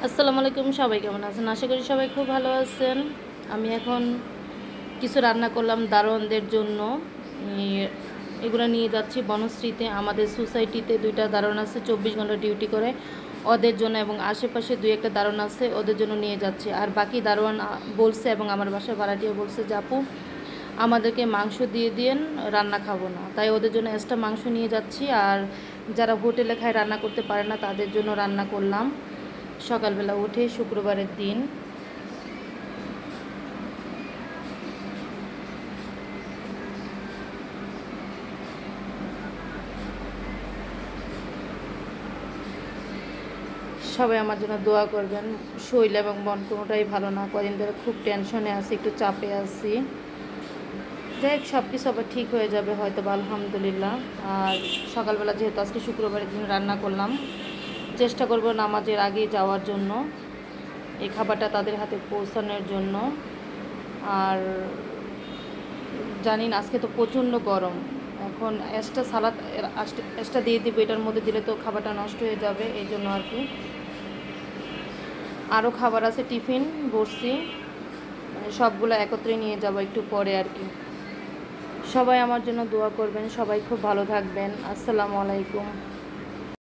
আসসালামু আলাইকুম, সবাই কেমন আছেন? আশা করি সবাই খুব ভালো আছেন। আমি এখন কিছু রান্না করলাম দারোয়ানদের জন্য। এগুলো নিয়ে যাচ্ছি বনশ্রীতে। আমাদের সোসাইটিতে 2টা দারোয়ান আছে, 24 ঘন্টা ডিউটি করে। ওদের জন্য এবং আশেপাশে 2-1টা দারোয়ান আছে, ওদের জন্য নিয়ে যাচ্ছি। আর বাকি দারোয়ান বলছে এবং আমার বাসার ভাড়াটিয়া বলছে যে আপু আমাদেরকে মাংস দিয়ে দিয়েন, রান্না খাবো না। তাই ওদের জন্য এক্সট্রা মাংস নিয়ে যাচ্ছি। আর যারা হোটেলে খায়, রান্না করতে পারে না, তাদের জন্য রান্না করলাম সকালবেলা উঠে, শুক্রবারের দিন। সবাই আমার জন্য দোয়া করবেন। শরীর এবং মন কোনোটাই ভালো না, কদিন ধরে খুব টেনশনে আছি, একটু চাপে আছি। যাই হোক, সব কিছু আবার ঠিক হয়ে যাবে হয়তো বা, আলহামদুলিল্লাহ। আর সকালবেলা যেহেতু আজকে শুক্রবারের দিন রান্না করলাম, চেষ্টা করব নামাজের আগে যাওয়ার জন্য, এই খাবারটা তাদের হাতে পৌঁছানোর জন্য। আর জানি না, আজকে তো প্রচণ্ড গরম। এখন এক্সট্রা সালাদ এক্সট্রা দিয়ে দিব, এটার মধ্যে দিলে তো খাবারটা নষ্ট হয়ে যাবে, এই জন্য আর কি। আরও খাবার আছে, টিফিন বসছি, মানে সবগুলো একত্রে নিয়ে যাব একটু পরে আর কি। সবাই আমার জন্য দোয়া করবেন, সবাই খুব ভালো থাকবেন। আসসালামু আলাইকুম।